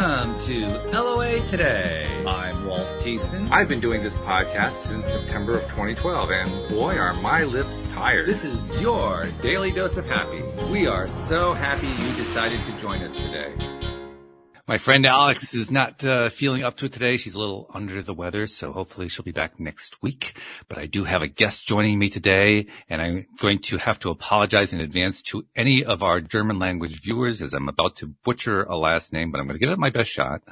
Welcome to LOA Today. I'm Walt Thiessen. I've been doing this podcast since September of 2012, and boy, are my lips tired. This is your daily dose of happy. We are so happy you decided to join us today. My friend Alex is not feeling up to it today. She's a little under the weather, so hopefully she'll be back next week. But I do have a guest joining me today, and I'm going to have to apologize in advance to any of our German language viewers as I'm about to butcher a last name, but I'm going to give it my best shot.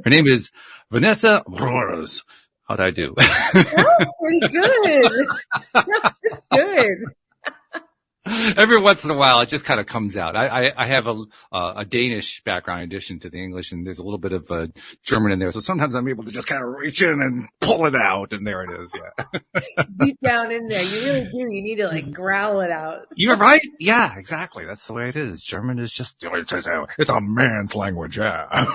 Her name is Vanessa Rohrs. How'd I do? Oh, pretty good. That's good. Every once in a while, it just kind of comes out. I have a Danish background in addition to the English, and there's a little bit of German in there. So sometimes I'm able to just kind of reach in and pull it out, and there it is. Yeah, It's deep down in there. You really do. You need to like growl it out. You're right. Yeah, exactly. That's the way it is. German is just it's a man's language. Yeah.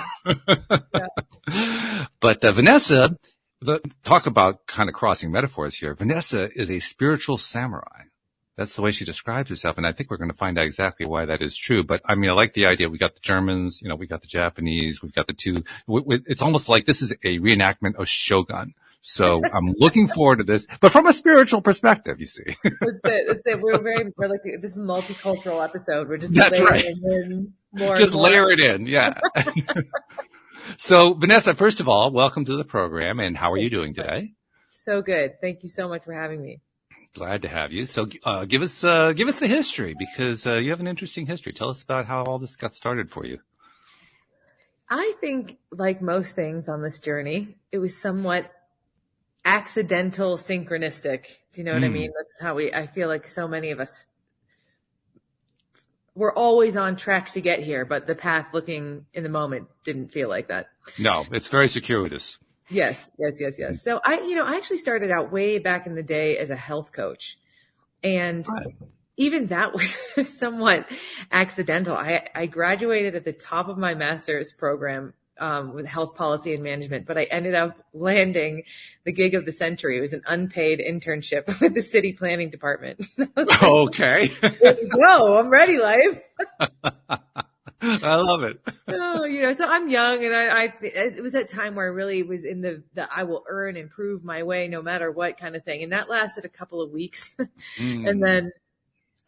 But Vanessa, talk about kind of crossing metaphors here. Vanessa is a spiritual samurai. That's the way she describes herself, and I think we're going to find out exactly why that is true. But I mean, I like the idea. We got the Germans, we got the Japanese, we've got the two. It's almost like this is a reenactment of Shogun. So I'm looking forward to this, but from a spiritual perspective, you see. That's it. We're like this is a multicultural episode. We're just That's right. In more just and more. layer it in, yeah. So Vanessa, first of all, welcome to the program, and how are you doing today? So good. Thank you so much for having me. Glad to have you. So, give us the history, because you have an interesting history. Tell us about how all this got started for you. I think, like most things on this journey, it was somewhat accidental, synchronistic. Do you know what I mean? That's how I feel like so many of us, we're always on track to get here, but the path looking in the moment didn't feel like that. No, it's very circuitous. Yes. So I actually started out way back in the day as a health coach, and even that was somewhat accidental. I graduated at the top of my master's program with health policy and management, but I ended up landing the gig of the century. It was an unpaid internship with the city planning department. Okay. There you go. I'm ready, life. I love it. Oh, so I'm young, and it was that time where I really was in the I will earn and prove my way no matter what kind of thing. And that lasted a couple of weeks. And then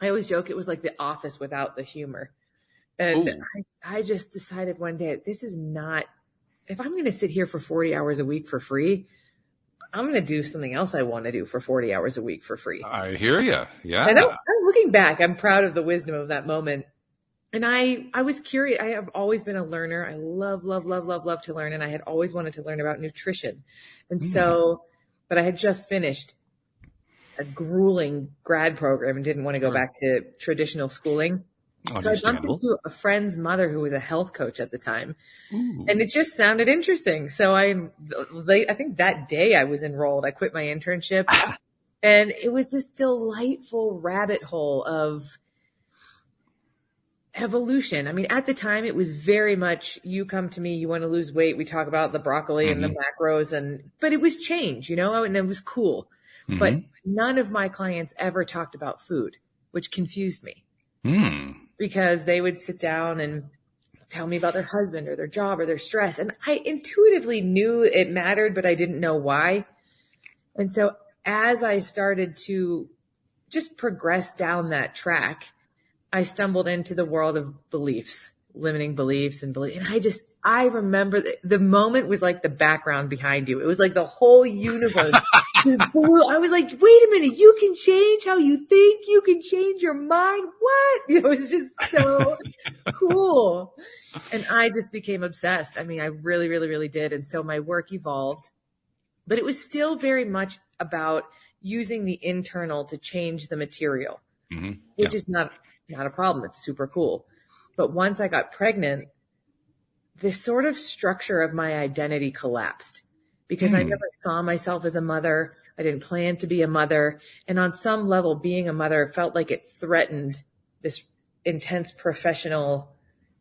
I always joke it was like The Office without the humor. And I just decided one day, this is not, if I'm going to sit here for 40 hours a week for free, I'm going to do something else I want to do for 40 hours a week for free. I hear you. Yeah. And I'm looking back, I'm proud of the wisdom of that moment. And I was curious. I have always been a learner. I love to learn. And I had always wanted to learn about nutrition. And so, but I had just finished a grueling grad program and didn't want to go back to traditional schooling. So I bumped into a friend's mother who was a health coach at the time. And it just sounded interesting. So I think that day I was enrolled. I quit my internship and it was this delightful rabbit hole of evolution. I mean, at the time it was very much, you come to me, you want to lose weight. We talk about the broccoli and the macros but it was change, and it was cool. But none of my clients ever talked about food, which confused me because they would sit down and tell me about their husband or their job or their stress. And I intuitively knew it mattered, but I didn't know why. And so as I started to just progress down that track, I stumbled into the world of beliefs, limiting beliefs and belief. And I remember the moment was like the background behind you. It was like the whole universe just blew. I was like, wait a minute, you can change how you think. You can change your mind. What? It was just so cool. And I just became obsessed. I mean, I really, really, really did. And so my work evolved, but it was still very much about using the internal to change the material, which is not a problem. It's super cool. But once I got pregnant, this sort of structure of my identity collapsed because I never saw myself as a mother. I didn't plan to be a mother. And on some level, being a mother felt like it threatened this intense professional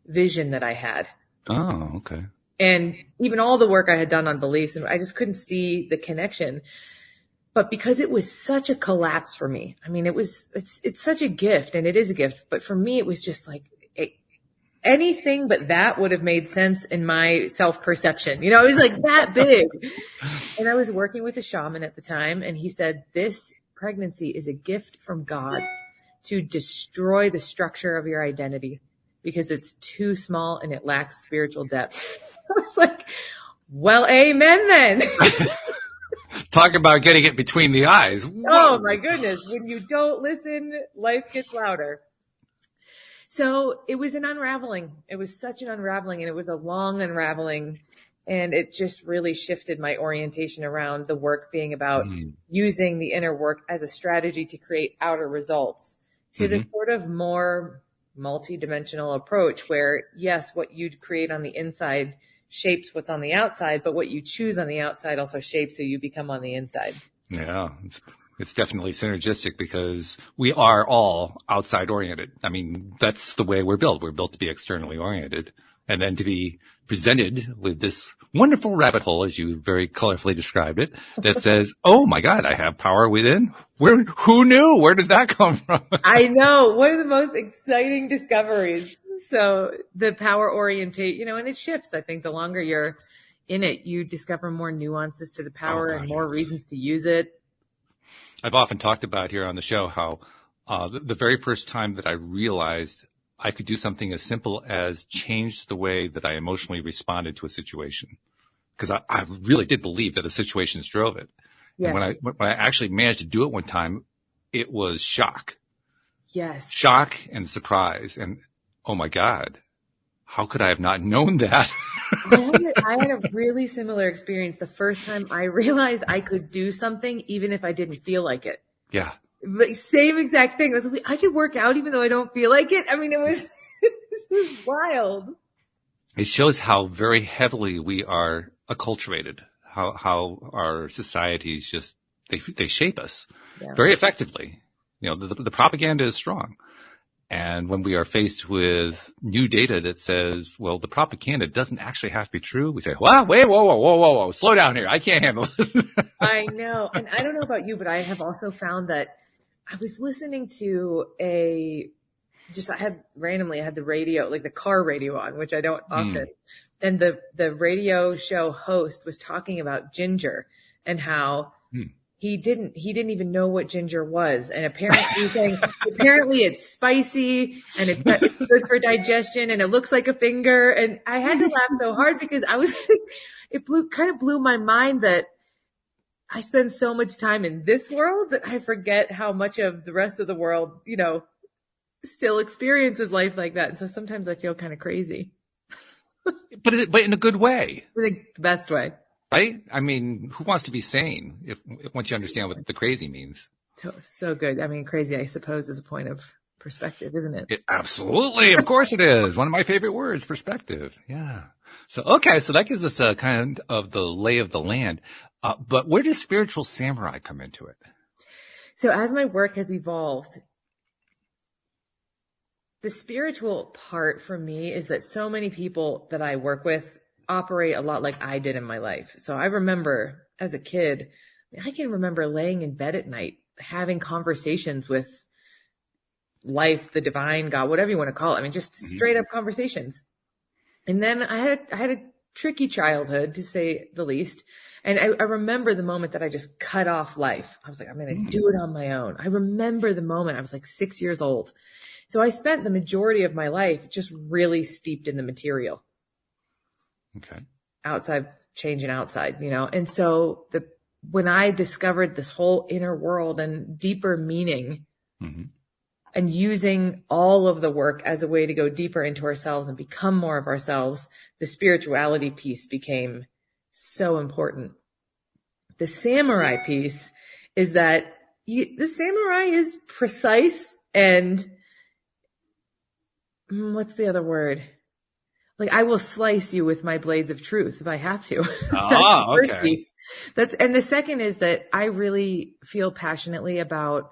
vision that I had. Oh, okay. And even all the work I had done on beliefs, and I just couldn't see the connection. But because it was such a collapse for me, I mean, it's such a gift, and it is a gift. But for me, it was just like anything but that would have made sense in my self-perception. You know, it was like that big. And I was working with a shaman at the time, and he said, this pregnancy is a gift from God to destroy the structure of your identity because it's too small and it lacks spiritual depth. I was like, well, amen then. Talk about getting it between the eyes. Oh my goodness. When you don't listen, life gets louder. So it was an unraveling. It was such an unraveling, and it was a long unraveling. And it just really shifted my orientation around the work being about using the inner work as a strategy to create outer results to the sort of more multi-dimensional approach where, yes, what you create on the inside shapes what's on the outside, but what you choose on the outside also shapes who you become on the inside. Yeah, it's definitely synergistic because we are all outside oriented. I mean, that's the way we're built. We're built to be externally oriented, and then to be presented with this wonderful rabbit hole, as you very colorfully described it, that says, oh my God, I have power within. Who knew? Where did that come from? I know. One of the most exciting discoveries. So the power orientate, and it shifts. I think the longer you're in it, you discover more nuances to the power and more reasons to use it. I've often talked about here on the show how the very first time that I realized I could do something as simple as change the way that I emotionally responded to a situation. Because I really did believe that the situations drove it. Yes. And when I actually managed to do it one time, it was shock. Yes. Shock and surprise. And oh my God, how could I have not known that? I had a really similar experience the first time I realized I could do something even if I didn't feel like it. Yeah. Same exact thing. I could work out even though I don't feel like it. I mean, it was wild. It shows how very heavily we are acculturated, how our societies just, they shape us very effectively. The propaganda is strong. And when we are faced with new data that says, well, the propaganda doesn't actually have to be true, we say, well, wait, whoa, slow down here. I can't handle this. I know. And I don't know about you, but I have also found that I was listening to I had the radio, like the car radio on, which I don't often. And the radio show host was talking about ginger and how he didn't even know what ginger was. And apparently it's spicy and it's good for digestion and it looks like a finger. And I had to laugh so hard because it kind of blew my mind that I spend so much time in this world that I forget how much of the rest of the world, still experiences life like that. And so sometimes I feel kind of crazy. But in a good way. The best way. Right? I mean, who wants to be sane once you understand what the crazy means? So good. I mean, crazy, I suppose, is a point of perspective, isn't it? Absolutely. Of course it is. One of my favorite words, perspective. Yeah. So that gives us a kind of the lay of the land. But where does spiritual samurai come into it? So as my work has evolved, the spiritual part for me is that so many people that I work with operate a lot like I did in my life. So I remember as a kid, I can remember laying in bed at night, having conversations with life, the divine, God, whatever you want to call it. I mean, just straight up conversations. And then I had a tricky childhood, to say the least. And I remember the moment that I just cut off life. I was like, I'm going to do it on my own. I remember the moment I was like 6 years old. So I spent the majority of my life just really steeped in the material. Okay. Outside, changing outside, And so when I discovered this whole inner world and deeper meaning and using all of the work as a way to go deeper into ourselves and become more of ourselves, the spirituality piece became so important. The samurai piece is that the samurai is precise and what's the other word? Like, I will slice you with my blades of truth if I have to. Okay. And the second is that I really feel passionately about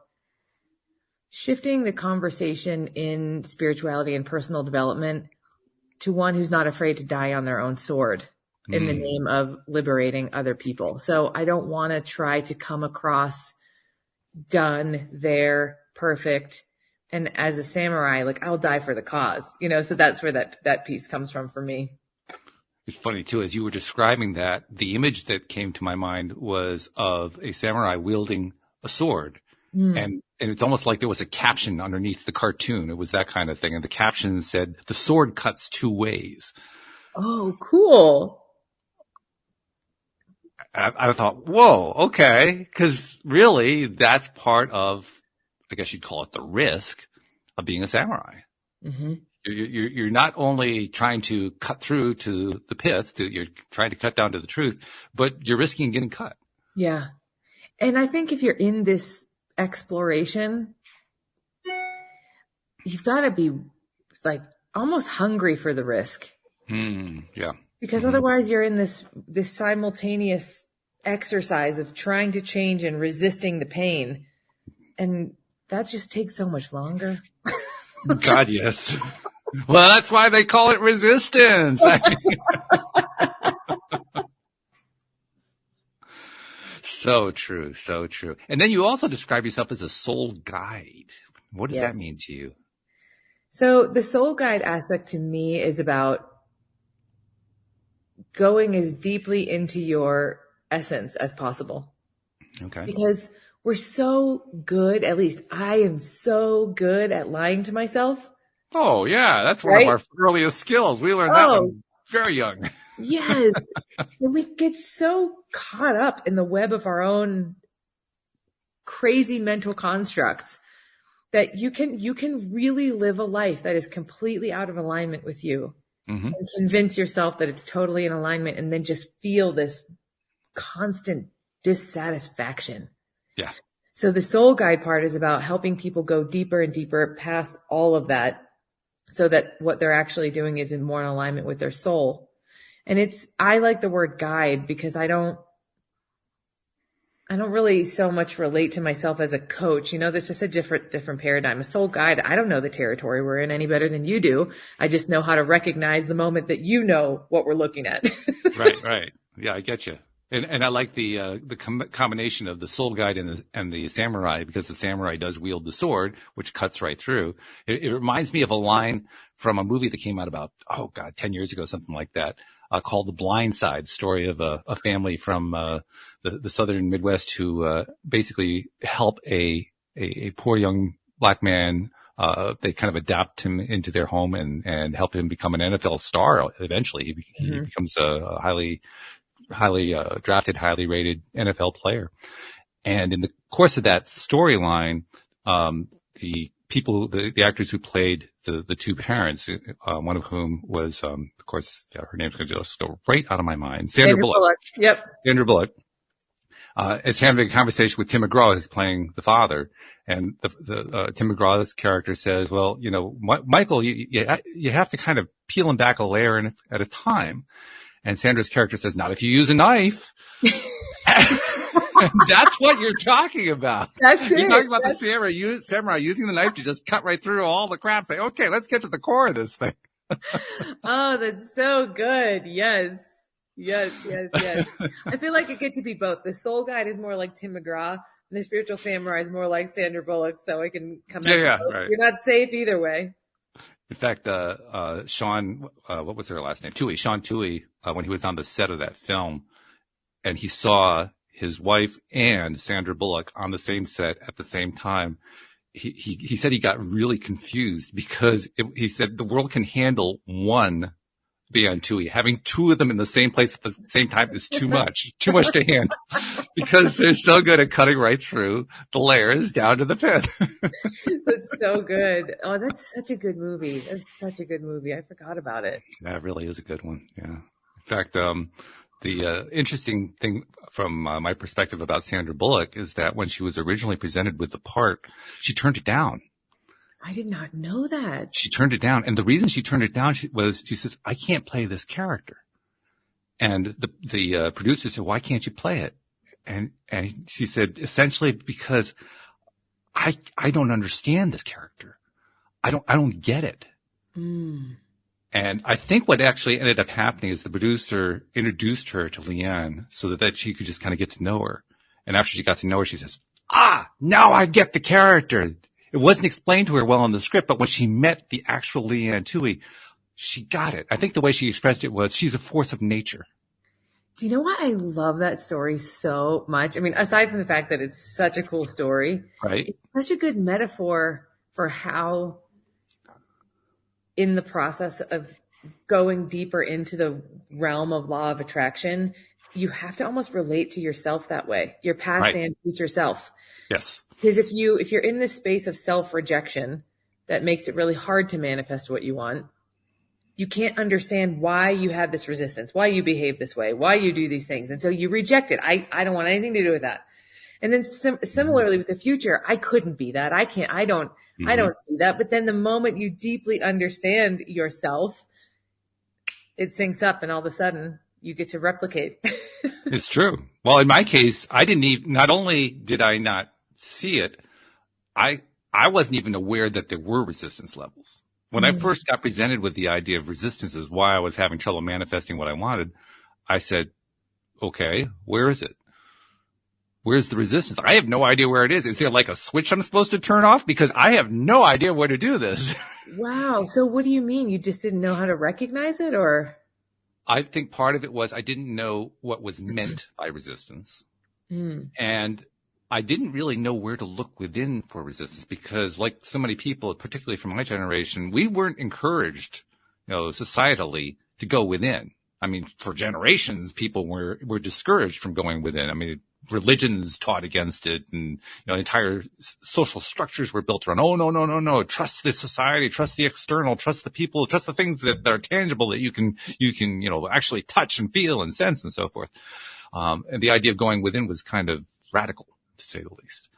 shifting the conversation in spirituality and personal development to one who's not afraid to die on their own sword in the name of liberating other people. So I don't want to try to come across done, there, perfect, And as a samurai, like I'll die for the cause, so that's where that piece comes from for me. It's funny too, as you were describing that, the image that came to my mind was of a samurai wielding a sword. And it's almost like there was a caption underneath the cartoon. It was that kind of thing. And the caption said, "The sword cuts two ways." Oh, cool. I thought, whoa, okay. Cause really that's part of, I guess you'd call it the risk of being a samurai. Mm-hmm. You're not only trying to cut through to the pith, you're trying to cut down to the truth, but you're risking getting cut. Yeah. And I think if you're in this exploration, you've got to be like almost hungry for the risk. Yeah. Because otherwise you're in this simultaneous exercise of trying to change and resisting the pain. And that just takes so much longer. God, yes. Well, that's why they call it resistance. So true, so true. And then you also describe yourself as a soul guide. What does that mean to you? So the soul guide aspect to me is about going as deeply into your essence as possible. Okay. Because we're so good, at least I am so good at lying to myself. Oh, yeah. That's one of our earliest skills. We learned that when very young. Yes. And we get so caught up in the web of our own crazy mental constructs that you can really live a life that is completely out of alignment with you. And convince yourself that it's totally in alignment and then just feel this constant dissatisfaction. Yeah. So the soul guide part is about helping people go deeper and deeper past all of that so that what they're actually doing is more in alignment with their soul. And I like the word guide because I don't really so much relate to myself as a coach. There's just a different paradigm. A soul guide, I don't know the territory we're in any better than you do. I just know how to recognize the moment that you know what we're looking at. Right. Yeah, I get you. And I like the combination of the soul guide and the samurai, because the samurai does wield the sword, which cuts right through. It reminds me of a line from a movie that came out about, 10 years ago, something like that. Called The Blind Side, story of a family from the southern Midwest who basically help a poor young black man. They kind of adapt him into their home and help him become an NFL star. Eventually, he becomes a highly drafted, highly rated NFL player. And in the course of that storyline, the actors who played the two parents, one of whom was, of course, her name's going to just go right out of my mind. Sandra Bullock. Yep. Sandra Bullock. Is having a conversation with Tim McGraw, who's playing the father. And Tim McGraw's character says, well, Michael, you have to kind of peel him back a layer at a time. And Sandra's character says, not if you use a knife. That's what you're talking about. You're talking about the samurai using the knife to just cut right through all the crap. Say, okay, let's get to the core of this thing. Oh, that's so good. Yes. I feel like it gets to be both. The soul guide is more like Tim McGraw, and the spiritual samurai is more like Sandra Bullock. So I can come back. Yeah, right. You're not safe either way. In fact, Sean, what was her last name? Toohey. Sean Toohey, when he was on the set of that film, and he saw his wife and Sandra Bullock on the same set at the same time, he said he got really confused because he said the world can handle one Van Toohey. Having two of them in the same place at the same time is too much to handle because they're so good at cutting right through the layers down to the pit. That's so good. Oh, that's such a good movie. I forgot about it. That really is a good one. Yeah. In fact, the interesting thing from my perspective about Sandra Bullock is that when she was originally presented with the part, she turned it down. I did not know that. She turned it down. And the reason she turned it down she says, I can't play this character. And the producer said, why can't you play it? And she said, essentially because I don't understand this character. I don't get it. And I think what actually ended up happening is the producer introduced her to Leanne so that she could just kind of get to know her. And after she got to know her, she says, now I get the character. it wasn't explained to her well in the script, but when she met the actual Leanne Toohey, she got it. I think the way she expressed it was she's a force of nature. Do you know why I love that story so much? I mean, aside from the fact that it's such a cool story, right? It's such a good metaphor for how in the process of going deeper into the realm of law of attraction, you have to almost relate to yourself that way, your past and future self. Yes. Because if you're in this space of self-rejection, that makes it really hard to manifest what you want. You can't understand why you have this resistance, why you behave this way, why you do these things. And so you reject it. I don't want anything to do with that. And then similarly with the future, I couldn't be that. I don't see that. But then the moment you deeply understand yourself, it syncs up and all of a sudden you get to replicate. It's true. Well, in my case, not only did I not see it, I wasn't even aware that there were resistance levels. When I first got presented with the idea of resistance as why I was having trouble manifesting what I wanted, I said, okay, where is it? Where's the resistance? I have no idea where it is. Is there like a switch I'm supposed to turn off? Because I have no idea where to do this. Wow. So what do you mean? You just didn't know how to recognize it, or? I think part of it was I didn't know what was meant by resistance. And I didn't really know where to look within for resistance because like so many people, particularly from my generation, we weren't encouraged, societally to go within. I mean, for generations, people were discouraged from going within. I mean, religions taught against it and, entire social structures were built around, oh, no. Trust the society, trust the external, trust the people, trust the things that are tangible that you can, actually touch and feel and sense and so forth. And the idea of going within was kind of radical, to say the least.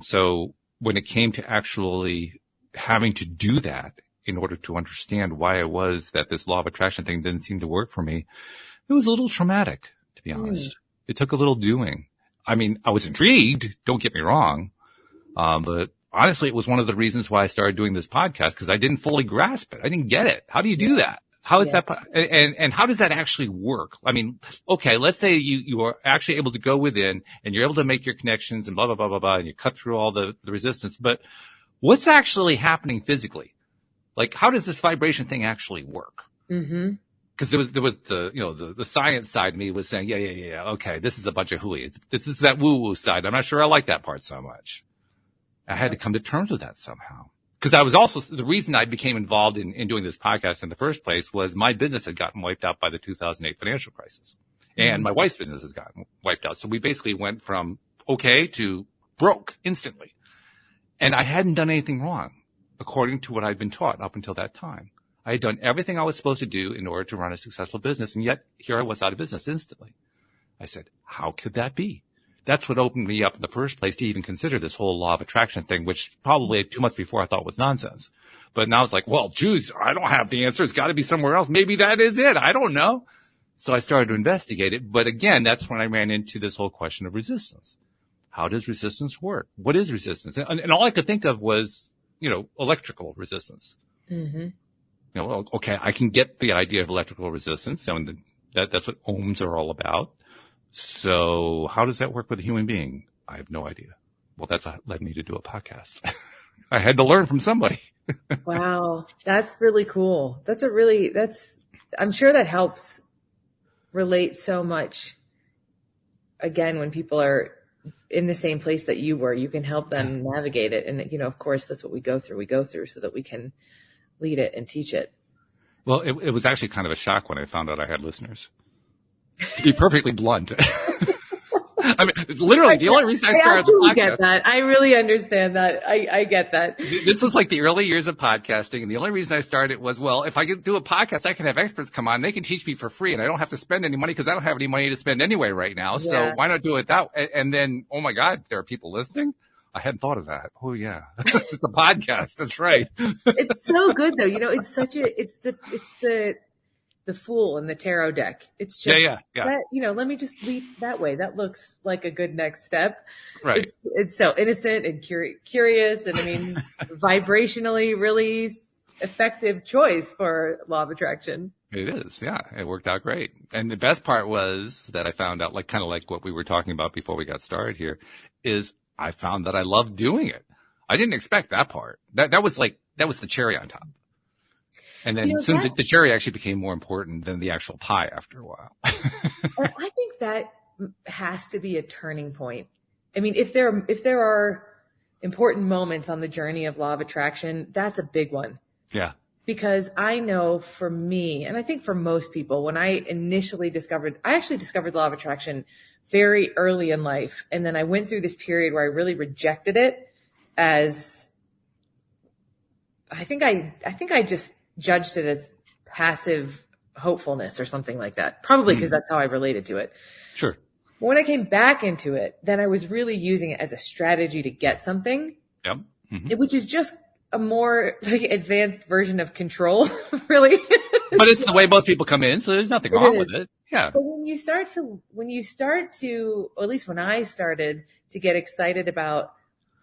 So when it came to actually having to do that in order to understand why it was that this law of attraction thing didn't seem to work for me, it was a little traumatic, to be honest. It took a little doing. I mean, I was intrigued, don't get me wrong. But honestly, it was one of the reasons why I started doing this podcast because I didn't fully grasp it. I didn't get it. How do you do that? How is that? And how does that actually work? I mean, okay, let's say you are actually able to go within and you're able to make your connections and blah, blah, blah, blah, blah, and you cut through all the resistance. But what's actually happening physically? Like, how does this vibration thing actually work? Because there was the science side of me was saying, yeah. Okay, this is a bunch of hooey. This is that woo-woo side. I'm not sure I like that part so much. I had to come to terms with that somehow. Because I was also, the reason I became involved in doing this podcast in the first place was my business had gotten wiped out by the 2008 financial crisis. And my wife's business has gotten wiped out. So we basically went from okay to broke instantly. And I hadn't done anything wrong, according to what I'd been taught up until that time. I had done everything I was supposed to do in order to run a successful business. And yet here I was out of business instantly. I said, how could that be? That's what opened me up in the first place to even consider this whole law of attraction thing, which probably 2 months before I thought was nonsense. But now it's like, well, geez, I don't have the answer. It's got to be somewhere else. Maybe that is it. I don't know. So I started to investigate it. But again, that's when I ran into this whole question of resistance. How does resistance work? What is resistance? And all I could think of was, electrical resistance. Okay, I can get the idea of electrical resistance. And that's what ohms are all about. So how does that work with a human being? I have no idea. Well, that's what led me to do a podcast. I had to learn from somebody. Wow. That's really cool. I'm sure that helps relate so much. Again, when people are in the same place that you were, you can help them navigate it. And, of course, that's what we go through so that we can lead it and teach it. Well, it was actually kind of a shock when I found out I had listeners. To be perfectly blunt. I mean, it's literally the only reason I started the podcast. I get that. I really understand that. I get that. This was like the early years of podcasting. And the only reason I started was, well, if I could do a podcast, I can have experts come on. They can teach me for free and I don't have to spend any money because I don't have any money to spend anyway right now. Yeah. So why not do it that way? And then, oh my God, there are people listening. I hadn't thought of that. Oh yeah. It's a podcast. That's right. It's so good though. It's the Fool and the tarot deck. It's just that, let me just leap that way. That looks like a good next step. Right. It's so innocent and curious. And I mean, vibrationally really effective choice for law of attraction. It is. Yeah. It worked out great. And the best part was that I found out kind of like what we were talking about before we got started here is I found that I loved doing it. I didn't expect that part. That was the cherry on top. And then soon the cherry actually became more important than the actual pie after a while. I think that has to be a turning point. I mean, if there are important moments on the journey of law of attraction, that's a big one. Yeah. Because I know for me, and I think for most people, when I actually discovered law of attraction very early in life. And then I went through this period where I really rejected it as, I think I just judged it as passive hopefulness or something like that. Probably because that's how I related to it. Sure. When I came back into it, then I was really using it as a strategy to get something. Yep. Mm-hmm. Which is just a more advanced version of control, really. But it's the way most people come in, so there's nothing wrong with it. Yeah. But when you start to, or at least when I started to get excited about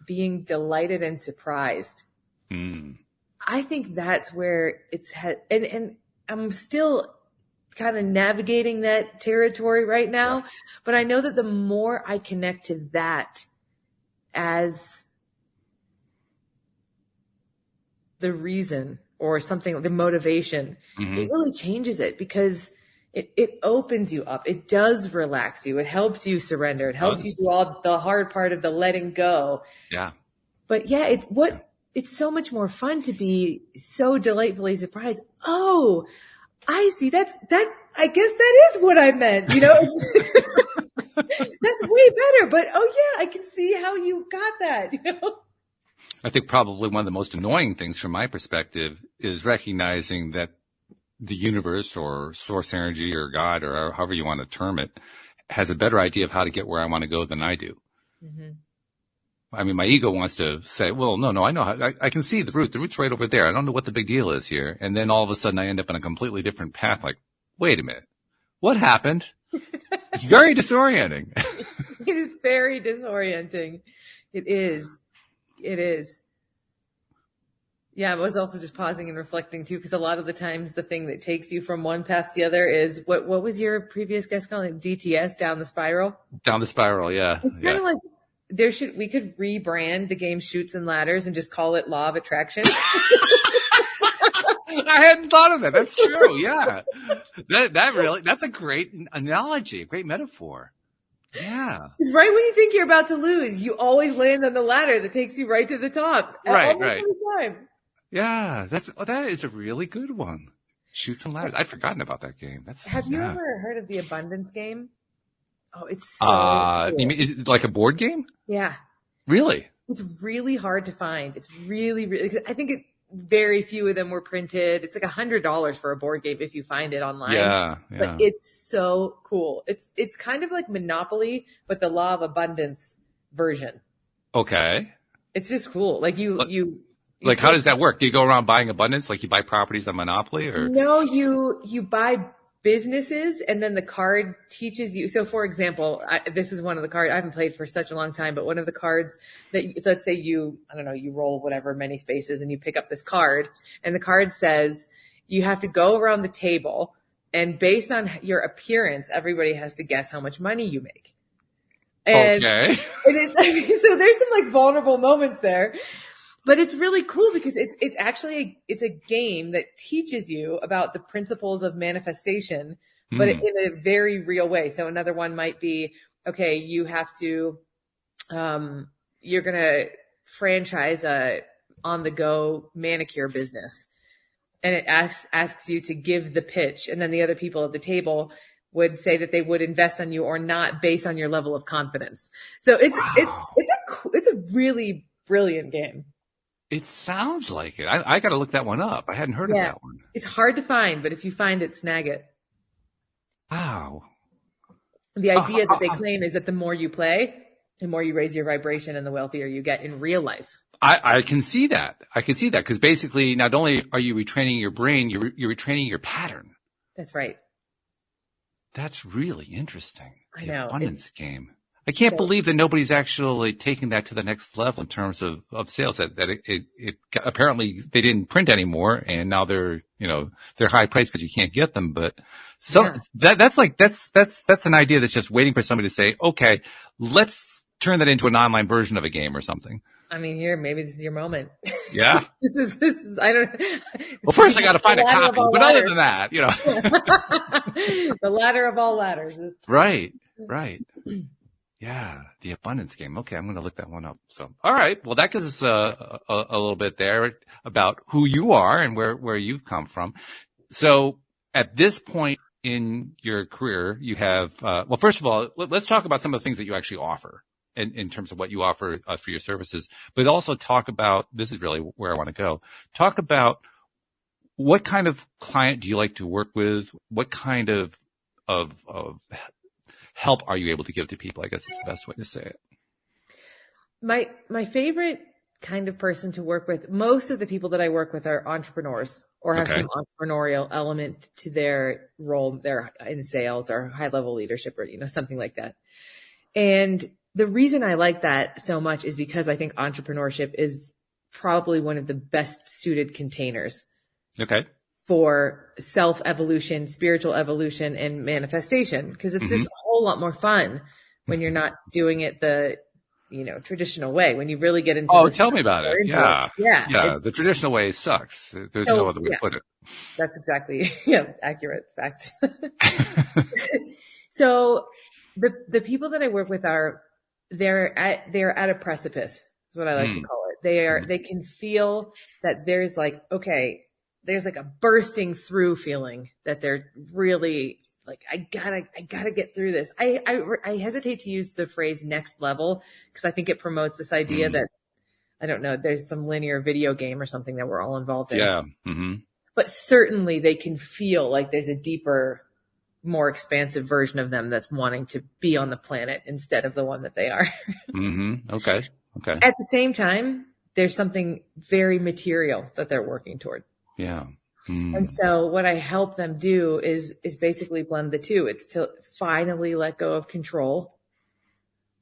being delighted and surprised, I think that's where and I'm still kind of navigating that territory right now, but I know that the more I connect to that as the reason or something, the motivation, it really changes it because it opens you up. It does relax you. It helps you surrender. It helps you do all the hard part of the letting go. Yeah. But yeah, it's so much more fun to be so delightfully surprised. Oh, I see. I guess that is what I meant. You know, that's way better. But oh yeah, I can see how you got that. You know. I think probably one of the most annoying things from my perspective is recognizing that the universe or source energy or God or however you want to term it has a better idea of how to get where I want to go than I do. Mm-hmm. I mean, my ego wants to say, well, no, I know how, I can see the root. The root's right over there. I don't know what the big deal is here. And then all of a sudden I end up in a completely different path. Like, wait a minute, what happened? It's very disorienting. It is very disorienting. It is. Yeah, I was also just pausing and reflecting too, because a lot of the times the thing that takes you from one path to the other is what was your previous guest calling it? DTS, down the spiral? Down the spiral, yeah. It's kind of like we could rebrand the game Chutes and Ladders and just call it Law of Attraction. I hadn't thought of that. That's true. Yeah. That's a great analogy, a great metaphor. Yeah. It's right when you think you're about to lose, you always land on the ladder that takes you right to the top. Right. Every time. Yeah. That is a really good one. Chutes and Ladders. I'd forgotten about that game. Have you ever heard of the Abundance game? Oh, it's so cool. You mean, is it like a board game? Yeah. Really? It's really hard to find. It's really, I think very few of them were printed. It's like $100 for a board game if you find it online. Yeah. But it's so cool. It's kind of like Monopoly, but the Law of Abundance version. Okay. It's just cool. Like you like, how does that work? Do you go around buying abundance? Like you buy properties on Monopoly or? No, you buy businesses and then the card teaches you. So for example, this is one of the cards I haven't played for such a long time, but one of the cards that let's say you roll whatever many spaces and you pick up this card and the card says you have to go around the table and based on your appearance, everybody has to guess how much money you make. And okay. So there's some like vulnerable moments there. But it's really cool because it's actually a game that teaches you about the principles of manifestation, but in a very real way. So another one might be, okay, you have to, you're going to franchise a on the go manicure business. And it asks you to give the pitch. And then the other people at the table would say that they would invest on you or not based on your level of confidence. So it's a really brilliant game. It sounds like it. I got to look that one up. I hadn't heard of that one. It's hard to find, but if you find it, snag it. Wow. The idea that they claim is that the more you play, the more you raise your vibration and the wealthier you get in real life. I can see that. Because basically not only are you retraining your brain, you're retraining your pattern. That's right. That's really interesting. I know. Abundance game. I can't believe that nobody's actually taking that to the next level in terms of sales. That it apparently they didn't print anymore, and now they're high priced because you can't get them. But that's an idea that's just waiting for somebody to say, okay, let's turn that into an online version of a game or something. I mean, here, maybe this is your moment. Yeah. This is, I don't, Well, first I got to find a copy, but other than that, the ladder of all ladders. Right. Yeah. The abundance game. Okay. I'm going to look that one up. So, all right. Well, that gives us a little bit there about who you are and where you've come from. So at this point in your career, you have, well, first of all, let's talk about some of the things that you actually offer in terms of what you offer for your services, but also talk about, this is really where I want to go, talk about what kind of client do you like to work with? What kind of help are you able to give to people? I guess is the best way to say it. My favorite kind of person to work with, most of the people that I work with are entrepreneurs or have some entrepreneurial element to their role. They're in sales or high level leadership or, something like that. And the reason I like that so much is because I think entrepreneurship is probably one of the best suited containers. Okay. For self-evolution, spiritual evolution, and manifestation. Because it's just a whole lot more fun when you're not doing it the, traditional way. When you really get into tell me about it. Yeah. Yeah. The traditional way sucks. There's no other way to put it. That's exactly, accurate fact. So the people that I work with they're at a precipice. Is what I like to call it. They can feel that there's like a bursting through feeling that they're really like, I gotta get through this. I hesitate to use the phrase next level because I think it promotes this idea that, I don't know, there's some linear video game or something that we're all involved in. Yeah. Mm-hmm. But certainly they can feel like there's a deeper, more expansive version of them that's wanting to be on the planet instead of the one that they are. Mm-hmm. Okay. At the same time, there's something very material that they're working toward. Yeah. And so what I help them do is basically blend the two. It's to finally let go of control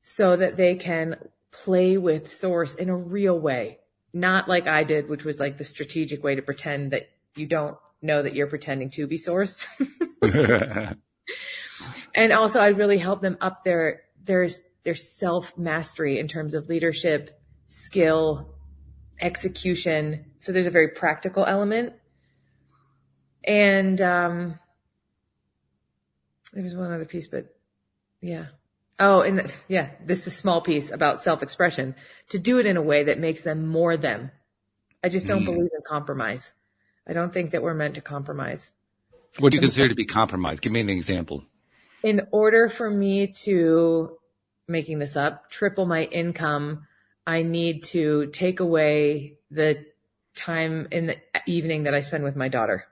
so that they can play with source in a real way. Not like I did, which was like the strategic way to pretend that you don't know that you're pretending to be source. And also I really help them up their self-mastery in terms of leadership, skill, execution. So there's a very practical element. And there was one other piece, but yeah. Oh, and this is a small piece about self-expression, to do it in a way that makes them more them. I just don't believe in compromise. I don't think that we're meant to compromise. What do you consider to be compromise? Give me an example. In order for me to, making this up, triple my income, I need to take away the time in the evening that I spend with my daughter.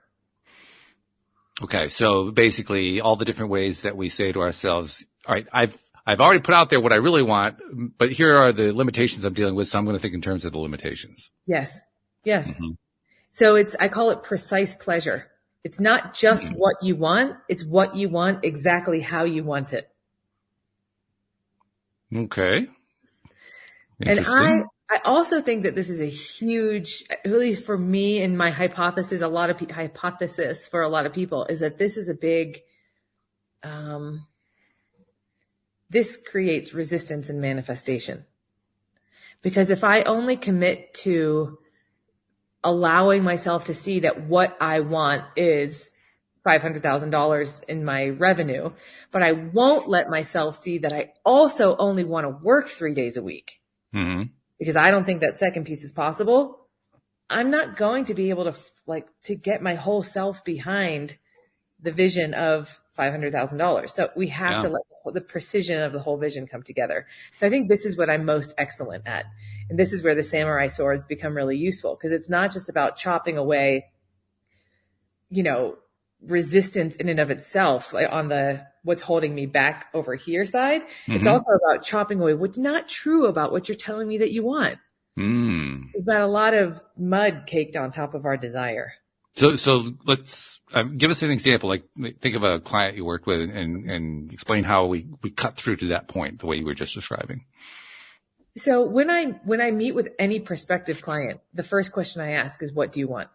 Okay. So basically all the different ways that we say to ourselves, all right, I've already put out there what I really want, but here are the limitations I'm dealing with. So I'm going to think in terms of the limitations. Yes. Mm-hmm. So I call it precise pleasure. It's not just what you want. It's what you want exactly how you want it. Okay. And I also think that this is a huge, at least for me and my hypothesis, hypothesis for a lot of people is that this is a big, this creates resistance and manifestation. Because if I only commit to allowing myself to see that what I want is $500,000 in my revenue, but I won't let myself see that I also only want to work 3 days a week. Mm-hmm. Because I don't think that second piece is possible, I'm not going to be able to get my whole self behind the vision of $500,000. So we have to let the precision of the whole vision come together. So I think this is what I'm most excellent at. And this is where the samurai swords become really useful, because it's not just about chopping away, resistance in and of itself, like on the what's holding me back over here side. Mm-hmm. It's also about chopping away what's not true about what you're telling me that you want. We've got a lot of mud caked on top of our desire. So let's give us an example. Like, think of a client you worked with and explain how we cut through to that point the way you were just describing. So when I meet with any prospective client, the first question I ask is, what do you want?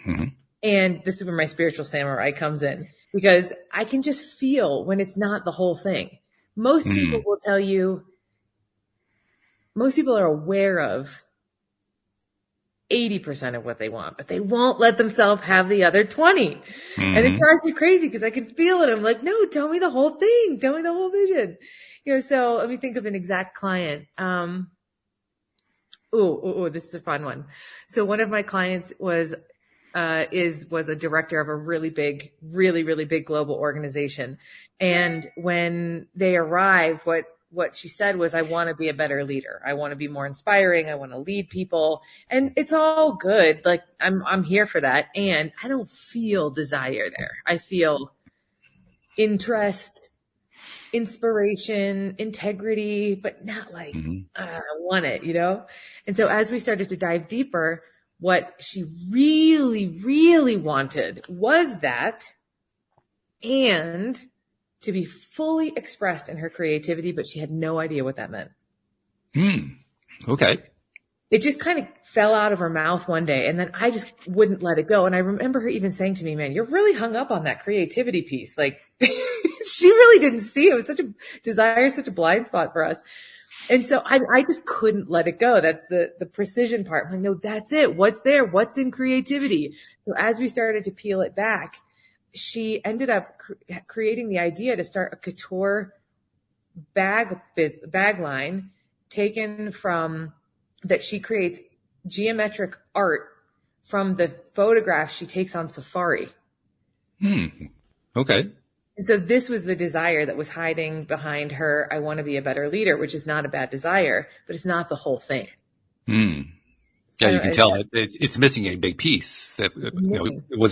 Mm-hmm. And this is where my spiritual samurai comes in, because I can just feel when it's not the whole thing. Most people will tell you, most people are aware of 80% of what they want, but they won't let themselves have the other 20. And it drives me crazy because I can feel it. I'm like, no, tell me the whole thing. Tell me the whole vision. So let me think of an exact client. This is a fun one. So one of my clients was a director of a really big global organization. And when they arrived, what she said was, I want to be a better leader. I want to be more inspiring. I want to lead people. And it's all good. Like I'm here for that. And I don't feel desire there. I feel interest, inspiration, integrity, but not like, I want it, And so as we started to dive deeper, what she really, really wanted was that, and to be fully expressed in her creativity, but she had no idea what that meant. Okay. It just kind of fell out of her mouth one day, and then I just wouldn't let it go. And I remember her even saying to me, man, you're really hung up on that creativity piece. Like she really didn't see it. It was such a desire, such a blind spot for us. And so I just couldn't let it go. That's the precision part. I'm like, no, that's it. What's there? What's in creativity? So as we started to peel it back, she ended up creating the idea to start a couture bag line taken from that. She creates geometric art from the photographs she takes on safari. Okay. And so this was the desire that was hiding behind her, I want to be a better leader, which is not a bad desire, but it's not the whole thing. Yeah, you can tell that it's missing a big piece. That it was